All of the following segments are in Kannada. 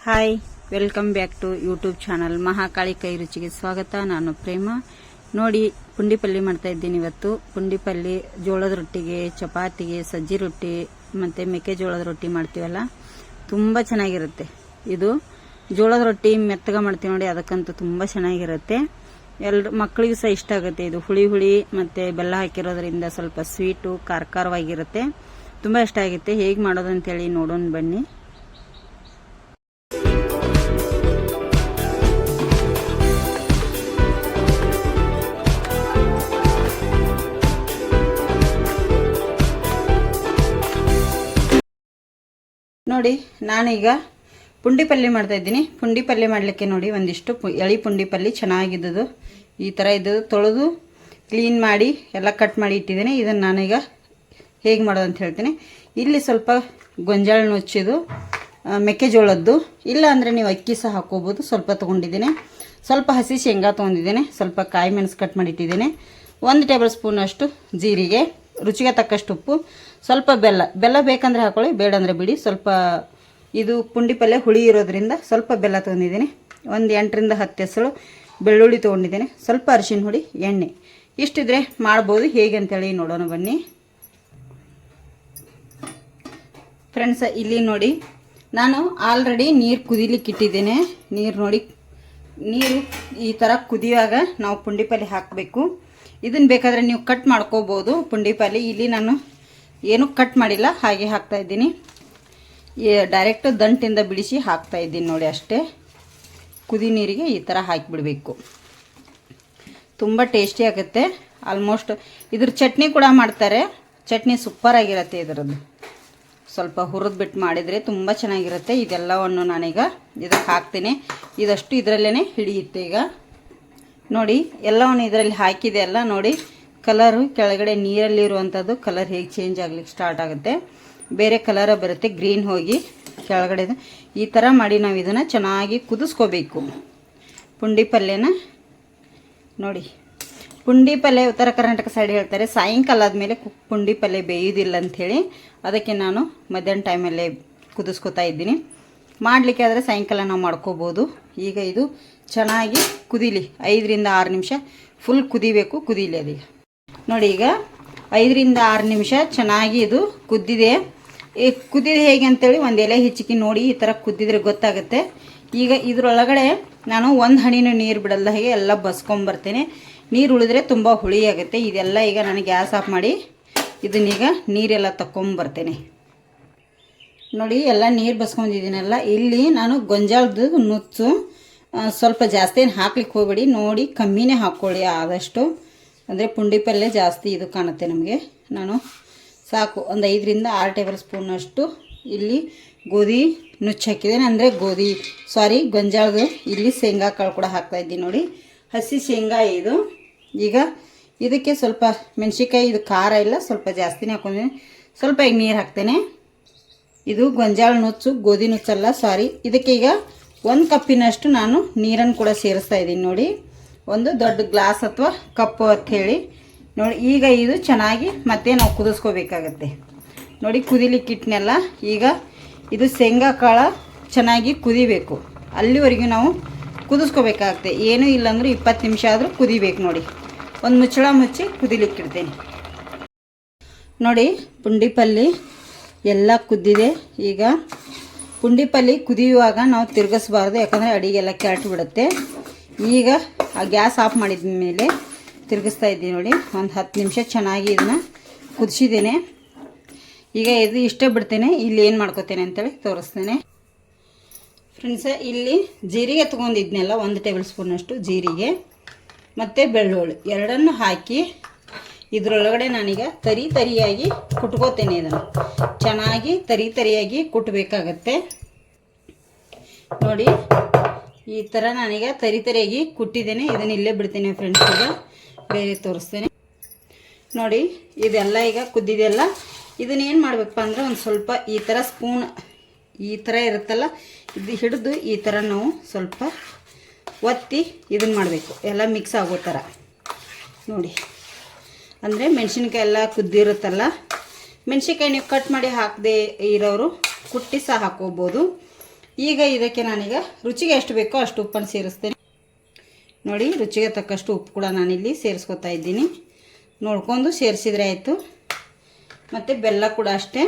Hi, welcome back to YouTube channel Mahakali ಕೈ ರುಚಿಗೆ ಸ್ವಾಗತ. ನಾನು ಪ್ರೇಮ. ನೋಡಿ, ಪುಂಡಿ ಪಲ್ಯ ಮಾಡ್ತಾ ಇದ್ದೀನಿ ಇವತ್ತು. ಪುಂಡಿ ಪಲ್ಯ ಜೋಳದ ರೊಟ್ಟಿಗೆ, ಚಪಾತಿಗೆ, ಸಜ್ಜಿ ರೊಟ್ಟಿ ಮತ್ತು ಮೆಕ್ಕೆಜೋಳದ ರೊಟ್ಟಿ ಮಾಡ್ತೀವಲ್ಲ, ತುಂಬ ಚೆನ್ನಾಗಿರುತ್ತೆ. ಇದು ಜೋಳದ ರೊಟ್ಟಿ ಮೆತ್ತಗ ಮಾಡ್ತೀವಿ ನೋಡಿ, ಅದಕ್ಕಂತೂ ತುಂಬ ಚೆನ್ನಾಗಿರುತ್ತೆ. ಮಕ್ಕಳಿಗೂ ಸಹ ಇಷ್ಟ ಆಗುತ್ತೆ. ಇದು ಹುಳಿ ಹುಳಿ ಮತ್ತು ಬೆಲ್ಲ ಹಾಕಿರೋದ್ರಿಂದ ಸ್ವಲ್ಪ ಸ್ವೀಟು ಖಾರವಾಗಿರುತ್ತೆ. ತುಂಬ ಇಷ್ಟ ಆಗುತ್ತೆ. ಹೇಗೆ ಮಾಡೋದು ಅಂತೇಳಿ ನೋಡೋಣ ಬನ್ನಿ. ನೋಡಿ, ನಾನೀಗ ಪುಂಡಿ ಪಲ್ಯ ಮಾಡ್ತಾ ಇದ್ದೀನಿ. ಪುಂಡಿ ಪಲ್ಯ ಮಾಡಲಿಕ್ಕೆ ನೋಡಿ ಒಂದಿಷ್ಟು ಎಳಿ ಪುಂಡಿ ಪಲ್ಯ ಚೆನ್ನಾಗಿದ್ದದು ಈ ಥರ ಇದ್ದದ್ದು ತೊಳೆದು ಕ್ಲೀನ್ ಮಾಡಿ ಎಲ್ಲ ಕಟ್ ಮಾಡಿ ಇಟ್ಟಿದ್ದೀನಿ. ಇದನ್ನು ನಾನೀಗ ಹೇಗೆ ಮಾಡೋದು ಅಂತ ಹೇಳ್ತೀನಿ. ಇಲ್ಲಿ ಸ್ವಲ್ಪ ಗೊಂಜಾಳ ನುಚ್ಚಿದು ಮೆಕ್ಕೆಜೋಳದ್ದು, ಇಲ್ಲ ಅಂದರೆ ನೀವು ಅಕ್ಕಿ ಸಹ ಹಾಕ್ಕೋಬೋದು. ಸ್ವಲ್ಪ ತೊಗೊಂಡಿದ್ದೀನಿ. ಸ್ವಲ್ಪ ಹಸಿ ಶೇಂಗಾ ತೊಗೊಂಡಿದ್ದೀನಿ. ಸ್ವಲ್ಪ ಕಾಯಿ ಮೆಣಸು ಕಟ್ ಮಾಡಿ ಇಟ್ಟಿದ್ದೀನಿ. 1 ಟೇಬಲ್ ಸ್ಪೂನ್ ಅಷ್ಟು ಜೀರಿಗೆ, ರುಚಿಗೆ ತಕ್ಕಷ್ಟು ಉಪ್ಪು, ಸ್ವಲ್ಪ ಬೆಲ್ಲ ಬೇಕಂದರೆ ಹಾಕೊಳ್ಳಿ, ಬೇಡಂದರೆ ಬಿಡಿ. ಸ್ವಲ್ಪ ಇದು ಪುಂಡಿ ಪಲ್ಯ ಹುಳಿ ಇರೋದ್ರಿಂದ ಸ್ವಲ್ಪ ಬೆಲ್ಲ ತೊಗೊಂಡಿದ್ದೀನಿ. ಒಂದು 8ರಿಂದ 10 ಎಸಳು ಬೆಳ್ಳುಳ್ಳಿ ತೊಗೊಂಡಿದ್ದೀನಿ. ಸ್ವಲ್ಪ ಅರಿಶಿನ ಹುಡಿ, ಎಣ್ಣೆ. ಇಷ್ಟಿದ್ರೆ ಮಾಡ್ಬೋದು. ಹೇಗೆ ಅಂತೇಳಿ ನೋಡೋಣ ಬನ್ನಿ ಫ್ರೆಂಡ್ಸ್. ಇಲ್ಲಿ ನೋಡಿ, ನಾನು ಆಲ್ರೆಡಿ ನೀರು ಕುದಿಲಿಕ್ಕೆ ಇಟ್ಟಿದ್ದೇನೆ. ನೀರು ಈ ಥರ ಕುದಿಯುವಾಗ ನಾವು ಪುಂಡಿ ಪಲ್ಯ ಹಾಕಬೇಕು. ಇದನ್ನು ಬೇಕಾದರೆ ನೀವು ಕಟ್ ಮಾಡ್ಕೋಬೋದು ಪುಂಡಿ ಪಲ್ಯ. ಇಲ್ಲಿ ನಾನು ಏನು ಕಟ್ ಮಾಡಿಲ್ಲ, ಹಾಗೆ ಹಾಕ್ತಾಯಿದ್ದೀನಿ. ಡೈರೆಕ್ಟ್ ದಂಟಿಂದ ಬಿಡಿಸಿ ಹಾಕ್ತಾಯಿದ್ದೀನಿ ನೋಡಿ, ಅಷ್ಟೇ. ಕುದಿ ನೀರಿಗೆ ಈ ಥರ ಹಾಕಿಬಿಡಬೇಕು. ತುಂಬ ಟೇಸ್ಟಿ ಆಗುತ್ತೆ. ಆಲ್ಮೋಸ್ಟ್ ಇದ್ರ ಚಟ್ನಿ ಕೂಡ ಮಾಡ್ತಾರೆ. ಚಟ್ನಿ ಸೂಪರಾಗಿರುತ್ತೆ ಇದರದ್ದು. ಸ್ವಲ್ಪ ಹುರಿದ್ಬಿಟ್ಟು ಮಾಡಿದರೆ ತುಂಬ ಚೆನ್ನಾಗಿರುತ್ತೆ. ಇದೆಲ್ಲವನ್ನು ನಾನೀಗ ಇದಕ್ಕೆ ಹಾಕ್ತೀನಿ. ಇದಷ್ಟು ಇದರಲ್ಲೇ ಹಿಡಿಯುತ್ತೆ. ಈಗ ನೋಡಿ, ಎಲ್ಲವನ್ನು ಇದರಲ್ಲಿ ಹಾಕಿದೆ ಅಲ್ಲ, ನೋಡಿ ಕಲರು ಕೆಳಗಡೆ ನೀರಲ್ಲಿರುವಂಥದ್ದು ಕಲರ್ ಹೇಗೆ ಚೇಂಜ್ ಆಗ್ಲಿಕ್ಕೆ ಸ್ಟಾರ್ಟ್ ಆಗುತ್ತೆ. ಬೇರೆ ಕಲರ ಬರುತ್ತೆ, ಗ್ರೀನ್ ಹೋಗಿ ಕೆಳಗಡೆ. ಈ ಥರ ಮಾಡಿ ನಾವು ಇದನ್ನು ಚೆನ್ನಾಗಿ ಕುದಿಸ್ಕೋಬೇಕು. ಪುಂಡಿ ಪಲ್ಯನ ನೋಡಿ, ಪುಂಡಿ ಪಲ್ಯ ಉತ್ತರ ಕರ್ನಾಟಕ ಸೈಡ್ ಹೇಳ್ತಾರೆ ಸಾಯಂಕಾಲ ಆದಮೇಲೆ ಪುಂಡಿ ಪಲ್ಯ ಬೇಯೋದಿಲ್ಲ ಅಂಥೇಳಿ. ಅದಕ್ಕೆ ನಾನು ಮಧ್ಯಾಹ್ನ ಟೈಮಲ್ಲೇ ಕುದಿಸ್ಕೋತಾ ಇದ್ದೀನಿ. ಮಾಡಲಿಕ್ಕೆ ಆದರೆ ಸಾಯಂಕಾಲ ನಾವು ಮಾಡ್ಕೋಬೋದು. ಈಗ ಇದು ಚೆನ್ನಾಗಿ ಕುದೀಲಿ. 5ರಿಂದ 6 ನಿಮಿಷ ಫುಲ್ ಕುದಿಬೇಕು. ಕುದೀಲಿ ಅದೀಗ. ನೋಡಿ, ಈಗ 5ರಿಂದ 6 ನಿಮಿಷ ಚೆನ್ನಾಗಿ ಇದು ಕುದ್ದಿದೆ. ಕುದ್ದಿದೆ ಹೇಗೆ ಅಂತೇಳಿ ಒಂದು ಎಲೆ ಹಿಚ್ಚಿಕಿ ನೋಡಿ. ಈ ಥರ ಕುದ್ದಿದ್ರೆ ಗೊತ್ತಾಗುತ್ತೆ. ಈಗ ಇದರೊಳಗಡೆ ನಾನು ಒಂದು ಹನಿನೂ ನೀರು ಬಿಡಲ್ಲ, ಹಾಗೆ ಎಲ್ಲ ಬಸ್ಕೊಂಬರ್ತೇನೆ. ನೀರು ಉಳಿದ್ರೆ ತುಂಬ ಹುಳಿಯಾಗುತ್ತೆ. ಇದೆಲ್ಲ ಈಗ ನಾನು ಗ್ಯಾಸ್ ಆಫ್ ಮಾಡಿ ಇದನ್ನೀಗ ನೀರೆಲ್ಲ ತಗೊಂಬರ್ತೇನೆ. ನೋಡಿ, ಎಲ್ಲ ನೀರು ಬಸ್ಕೊಂಡಿದ್ದೀನಲ್ಲ. ಇಲ್ಲಿ ನಾನು ಗೊಂಜಾಳದ ನುಚ್ಚು ಸ್ವಲ್ಪ ಜಾಸ್ತಿ ಏನು ಹಾಕ್ಲಿಕ್ಕೆ ಹೋಗಬೇಡಿ. ನೋಡಿ, ಕಮ್ಮಿನೇ ಹಾಕ್ಕೊಳ್ಳಿ ಆದಷ್ಟು. ಅಂದರೆ ಪುಂಡಿ ಪಲ್ಯ ಜಾಸ್ತಿ ಇದು ಕಾಣುತ್ತೆ ನಮಗೆ. ನಾನು ಸಾಕು ಒಂದು 5ರಿಂದ 6 ಟೇಬಲ್ ಸ್ಪೂನಷ್ಟು ಇಲ್ಲಿ ಗೋಧಿ ನುಚ್ಚು ಹಾಕಿದ್ದೇನೆ. ಅಂದರೆ ಗೊಂಜಾಳದು. ಇಲ್ಲಿ ಶೇಂಗಾ ಕಾಳು ಕೂಡ ಹಾಕ್ತಾಯಿದ್ದೀನಿ ನೋಡಿ, ಹಸಿ ಶೇಂಗಾ ಇದು. ಈಗ ಇದಕ್ಕೆ ಸ್ವಲ್ಪ ಮೆಣಸಿನ್ಕಾಯಿ, ಇದು ಖಾರ ಇಲ್ಲ, ಸ್ವಲ್ಪ ಜಾಸ್ತಿನೇ ಹಾಕೊಂಡಿದ್ದೀನಿ. ಸ್ವಲ್ಪ ಈಗ ನೀರು ಹಾಕ್ತೇನೆ. ಇದು ಗೊಂಜಾಳ ನುಚ್ಚು, ಗೋಧಿ ನುಚ್ಚಲ್ಲ, ಇದಕ್ಕೆ ಈಗ 1 ಕಪ್ಪಿನಷ್ಟು ನಾನು ನೀರನ್ನು ಕೂಡ ಸೇರಿಸ್ತಾ ಇದ್ದೀನಿ. ನೋಡಿ, ಒಂದು ದೊಡ್ಡ ಗ್ಲಾಸ್ ಅಥವಾ ಕಪ್ಪು ಅಂತ ಹೇಳಿ ನೋಡಿ. ಈಗ ಇದು ಚೆನ್ನಾಗಿ ಮತ್ತೆ ನಾವು ಕುದಿಸ್ಕೋಬೇಕಾಗತ್ತೆ. ನೋಡಿ, ಕುದಿಲಿಕ್ಕೆ ಇಟ್ಟನೆಲ್ಲ. ಈಗ ಇದು ಶೇಂಗಾ ಕಾಳು ಚೆನ್ನಾಗಿ ಕುದಿಬೇಕು. ಅಲ್ಲಿವರೆಗೂ ನಾವು ಕುದಿಸ್ಕೋಬೇಕಾಗತ್ತೆ. ಏನೂ ಇಲ್ಲಾಂದ್ರೆ 20 ನಿಮಿಷ ಆದರೂ ಕುದಿಬೇಕು. ನೋಡಿ, ಒಂದು ಮುಚ್ಚಳ ಮುಚ್ಚಿ ಕುದಿಲಿಕ್ಕೆ ಇಡ್ತೇನೆ. ನೋಡಿ, ಪುಂಡಿ ಪಲ್ಯ ಎಲ್ಲ ಕುದ್ದಿದೆ. ಈಗ ಪುಂಡಿ ಪಲ್ಯ ಕುದಿಯುವಾಗ ನಾವು ತಿರುಗಿಸ್ಬಾರ್ದು, ಯಾಕಂದರೆ ಅಡಿಗೆಲ್ಲ ಕೆಟ್ಟು ಬಿಡುತ್ತೆ. ಈಗ ಆ ಗ್ಯಾಸ್ ಆಫ್ ಮಾಡಿದ ಮೇಲೆ ತಿರುಗಿಸ್ತಾ ಇದ್ದೀನಿ. ನೋಡಿ, ಒಂದು 10 ನಿಮಿಷ ಚೆನ್ನಾಗಿ ಇದನ್ನು ಕುದಿಸಿದ್ದೇನೆ. ಈಗ ಇದು ಇಷ್ಟೇ ಬಿಡ್ತೇನೆ. ಇಲ್ಲಿ ಏನು ಮಾಡ್ಕೋತೇನೆ ಅಂತೇಳಿ ತೋರಿಸ್ತೇನೆ ಫ್ರೆಂಡ್ಸ. ಇಲ್ಲಿ ಜೀರಿಗೆ ತೊಗೊಂಡಿದ್ನೆಲ್ಲ 1 ಟೇಬಲ್ ಸ್ಪೂನಷ್ಟು ಜೀರಿಗೆ ಮತ್ತು ಬೆಳ್ಳುಳ್ಳಿ ಎರಡನ್ನು ಹಾಕಿ ಇದರೊಳಗಡೆ ನಾನೀಗ ತರಿಯಾಗಿ ಕುಟ್ಕೋತೇನೆ. ಇದನ್ನು ಚೆನ್ನಾಗಿ ತರಿಯಾಗಿ ಕುಟ್ಟಬೇಕಾಗತ್ತೆ. ನೋಡಿ, ಈ ಥರ ನಾನೀಗ ತರಿಯಾಗಿ ಕುಟ್ಟಿದ್ದೇನೆ. ಇದನ್ನು ಇಲ್ಲೇ ಬಿಡ್ತೇನೆ ಫ್ರೆಂಡ್ಸ್. ಈಗ ಬೇರೆ ತೋರಿಸ್ತೇನೆ. ನೋಡಿ, ಇದೆಲ್ಲ ಈಗ ಕುದ್ದಿದೆಲ್ಲ. ಇದನ್ನೇನು ಮಾಡಬೇಕಪ್ಪ ಅಂದರೆ ಒಂದು ಸ್ವಲ್ಪ ಈ ಥರ ಸ್ಪೂನ್ ಈ ಥರ ಇರುತ್ತಲ್ಲ, ಇದು ಹಿಡಿದು ಈ ಥರ ನಾವು ಸ್ವಲ್ಪ ಒತ್ತಿ ಇದನ್ನು ಮಾಡಬೇಕು. ಎಲ್ಲ ಮಿಕ್ಸ್ ಆಗೋ ಥರ ನೋಡಿ. ಅಂದರೆ ಮೆಣಸಿನ್ಕಾಯಿ ಎಲ್ಲ ಕುದ್ದಿರುತ್ತಲ್ಲ, ಮೆಣಸಿನ್ಕಾಯಿ ನೀವು ಕಟ್ ಮಾಡಿ ಹಾಕದೆ ಇರೋರು ಕುಟ್ಟಿ ಸಹ ಹಾಕೋಬೋದು. ಈಗ ಇದಕ್ಕೆ ನಾನೀಗ ರುಚಿಗೆ ಎಷ್ಟು ಬೇಕೋ ಅಷ್ಟು ಉಪ್ಪನ್ನು ಸೇರಿಸ್ತೇನೆ. ನೋಡಿ, ರುಚಿಗೆ ತಕ್ಕಷ್ಟು ಉಪ್ಪು ಕೂಡ ನಾನಿಲ್ಲಿ ಸೇರಿಸ್ಕೊತಾ ಇದ್ದೀನಿ. ನೋಡ್ಕೊಂಡು ಸೇರಿಸಿದ್ರೆ ಆಯಿತು. ಮತ್ತು ಬೆಲ್ಲ ಕೂಡ ಅಷ್ಟೇ.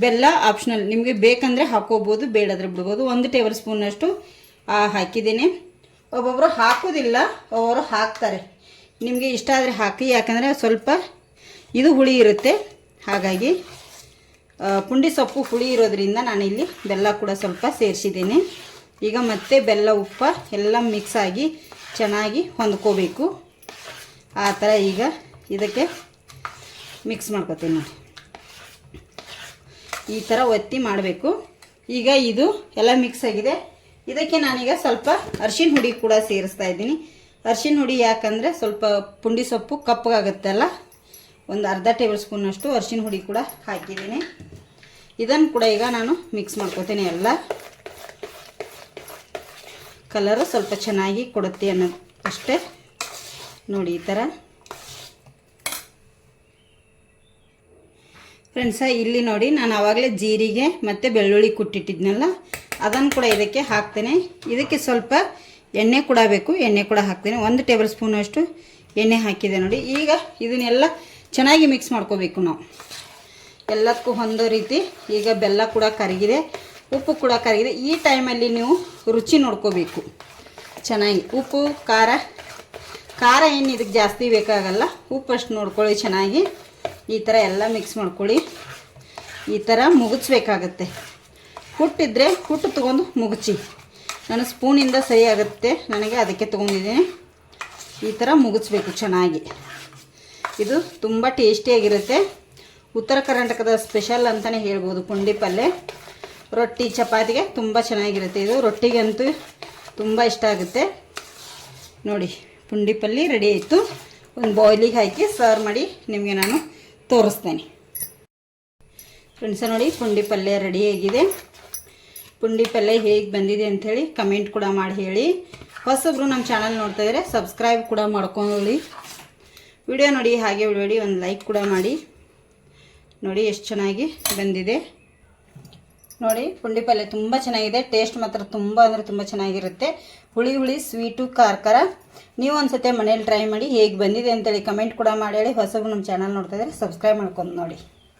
ಬೆಲ್ಲ ಆಪ್ಷನಲ್, ನಿಮಗೆ ಬೇಕಂದರೆ ಹಾಕೋಬೋದು, ಬೇಡಾದರೆ ಬಿಡ್ಬೋದು. 1 ಟೇಬಲ್ ಸ್ಪೂನಷ್ಟು ಹಾಕಿದ್ದೀನಿ. ಒಬ್ಬೊಬ್ಬರು ಹಾಕೋದಿಲ್ಲ, ಒಬ್ಬೊಬ್ಬರು ಹಾಕ್ತಾರೆ. ನಿಮಗೆ ಇಷ್ಟ ಆದರೆ ಹಾಕಿ, ಯಾಕಂದರೆ ಸ್ವಲ್ಪ ಇದು ಹುಳಿ ಇರುತ್ತೆ. ಹಾಗಾಗಿ ಪುಂಡಿ ಸೊಪ್ಪು ಹುಳಿ ಇರೋದ್ರಿಂದ ನಾನಿಲ್ಲಿ ಬೆಲ್ಲ ಕೂಡ ಸ್ವಲ್ಪ ಸೇರಿಸಿದ್ದೀನಿ. ಈಗ ಮತ್ತೆ ಬೆಲ್ಲ ಉಪ್ಪು ಎಲ್ಲ ಮಿಕ್ಸ್ ಆಗಿ ಚೆನ್ನಾಗಿ ಹೊಂದ್ಕೋಬೇಕು. ಆ ಥರ ಈಗ ಇದಕ್ಕೆ ಮಿಕ್ಸ್ ಮಾಡ್ಕೊತೀನಿ ನೋಡಿ. ಈ ಥರ ಒತ್ತಿ ಮಾಡಬೇಕು. ಈಗ ಇದು ಎಲ್ಲ ಮಿಕ್ಸ್ ಆಗಿದೆ. ಇದಕ್ಕೆ ನಾನೀಗ ಸ್ವಲ್ಪ ಅರಿಶಿನ ಹುಡಿ ಕೂಡ ಸೇರಿಸ್ತಾ ಇದ್ದೀನಿ. ಅರಿಶಿನ ಹುಡಿ ಯಾಕಂದರೆ ಸ್ವಲ್ಪ ಪುಂಡಿ ಸೊಪ್ಪು ಕಪ್ಪಗಾಗುತ್ತಲ್ಲ, ಒಂದು ಅರ್ಧ ಟೇಬಲ್ ಸ್ಪೂನಷ್ಟು ಅರಿಶಿನ ಹುಡಿ ಕೂಡ ಹಾಕಿದ್ದೀನಿ. ಇದನ್ನು ಕೂಡ ಈಗ ನಾನು ಮಿಕ್ಸ್ ಮಾಡ್ಕೊತೀನಿ. ಎಲ್ಲ ಕಲರು ಸ್ವಲ್ಪ ಚೆನ್ನಾಗಿ ಕೊಡುತ್ತೆ ಅನ್ನೋದು ಅಷ್ಟೇ. ನೋಡಿ ಈ ಥರ ಫ್ರೆಂಡ್ಸ, ಇಲ್ಲಿ ನೋಡಿ ನಾನು ಆವಾಗಲೇ ಜೀರಿಗೆ ಮತ್ತು ಬೆಳ್ಳುಳ್ಳಿ ಕುಟ್ಟಿಟ್ಟಿದ್ನಲ್ಲ, ಅದನ್ನು ಕೂಡ ಇದಕ್ಕೆ ಹಾಕ್ತೇನೆ. ಇದಕ್ಕೆ ಸ್ವಲ್ಪ ಎಣ್ಣೆ ಕೂಡ ಬೇಕು, ಎಣ್ಣೆ ಕೂಡ ಹಾಕ್ತೇನೆ. 1 ಟೇಬಲ್ ಸ್ಪೂನಷ್ಟು ಎಣ್ಣೆ ಹಾಕಿದೆ ನೋಡಿ. ಈಗ ಇದನ್ನೆಲ್ಲ ಚೆನ್ನಾಗಿ ಮಿಕ್ಸ್ ಮಾಡ್ಕೋಬೇಕು ನಾವು, ಎಲ್ಲದಕ್ಕೂ ಹೊಂದೋ ರೀತಿ. ಈಗ ಬೆಲ್ಲ ಕೂಡ ಕರಗಿದೆ, ಉಪ್ಪು ಕೂಡ ಕರಗಿದೆ. ಈ ಟೈಮಲ್ಲಿ ನೀವು ರುಚಿ ನೋಡ್ಕೋಬೇಕು ಚೆನ್ನಾಗಿ. ಉಪ್ಪು ಖಾರ ಏನು ಇದಕ್ಕೆ ಜಾಸ್ತಿ ಬೇಕಾಗಲ್ಲ, ಉಪ್ಪು ಅಷ್ಟು ನೋಡ್ಕೊಳ್ಳಿ ಚೆನ್ನಾಗಿ. ಈ ಥರ ಎಲ್ಲ ಮಿಕ್ಸ್ ಮಾಡ್ಕೊಳ್ಳಿ. ಈ ಥರ ಮುಗಿಸ್ಬೇಕಾಗತ್ತೆ. ಹುಟ್ಟಿದ್ರೆ ಹುಟ್ಟು ತೊಗೊಂಡು ಮುಗಿಸಿ. ನಾನು ಸ್ಪೂನಿಂದ ಸರಿ ಆಗುತ್ತೆ ನನಗೆ, ಅದಕ್ಕೆ ತೊಗೊಂಡಿದ್ದೀನಿ. ಈ ಥರ ಮುಗಿಸ್ಬೇಕು ಚೆನ್ನಾಗಿ. ಇದು ತುಂಬ ಟೇಸ್ಟಿಯಾಗಿರುತ್ತೆ. ಉತ್ತರ ಕರ್ನಾಟಕದ ಸ್ಪೆಷಲ್ ಅಂತಲೇ ಹೇಳ್ಬೋದು ಪುಂಡಿ ಪಲ್ಯ. ರೊಟ್ಟಿ ಚಪಾತಿಗೆ ತುಂಬ ಚೆನ್ನಾಗಿರುತ್ತೆ. ಇದು ರೊಟ್ಟಿಗಂತೂ ತುಂಬ ಇಷ್ಟ ಆಗುತ್ತೆ. ನೋಡಿ, ಪುಂಡಿ ಪಲ್ಯ ರೆಡಿ ಆಯಿತು. ಒಂದು ಬಾಯ್ಲಿಗೆ ಹಾಕಿ ಸರ್ವ್ ಮಾಡಿ ನಿಮಗೆ ನಾನು ತೋರಿಸ್ತೇನೆ. ಫ್ರೆಂಡ್ಸ ನೋಡಿ, ಪುಂಡಿ ಪಲ್ಯ ರೆಡಿಯಾಗಿದೆ. ಪುಂಡಿ ಪಲ್ಯ ಹೇಗೆ ಬಂದಿದೆ ಅಂಥೇಳಿ ಕಮೆಂಟ್ ಕೂಡ ಮಾಡಿ ಹೇಳಿ. ಹೊಸಬ್ರು ನಮ್ಮ ಚಾನಲ್ ನೋಡ್ತಾ ಇದ್ದರೆ ಸಬ್ಸ್ಕ್ರೈಬ್ ಕೂಡ ಮಾಡ್ಕೊಳ್ಳಿ. ವಿಡಿಯೋ ನೋಡಿ ಹಾಗೆ ವಿಡಿಯೋ ಒಂದು ಲೈಕ್ ಕೂಡ ಮಾಡಿ. ನೋಡಿ ಎಷ್ಟು ಚೆನ್ನಾಗಿ ಬಂದಿದೆ. ನೋಡಿ, ಪುಂಡಿ ಪಲ್ಯ ತುಂಬ ಚೆನ್ನಾಗಿದೆ. ಟೇಸ್ಟ್ ಮಾತ್ರ ತುಂಬ ಅಂದರೆ ತುಂಬ ಚೆನ್ನಾಗಿರುತ್ತೆ. ಹುಳಿ ಹುಳಿ, ಸ್ವೀಟು, ಖಾರ. ನೀವು ಒಂದು ಸತಿ ಮನೇಲಿ ಟ್ರೈ ಮಾಡಿ ಹೇಗೆ ಬಂದಿದೆ ಅಂತೇಳಿ ಕಮೆಂಟ್ ಕೂಡ ಮಾಡಿ ಹೇಳಿ. ಹೊಸಬ್ರು ನಮ್ಮ ಚಾನಲ್ ನೋಡ್ತಾ ಇದ್ದರೆ ಸಬ್ಸ್ಕ್ರೈಬ್ ಮಾಡ್ಕೊಂಡು ನೋಡಿ.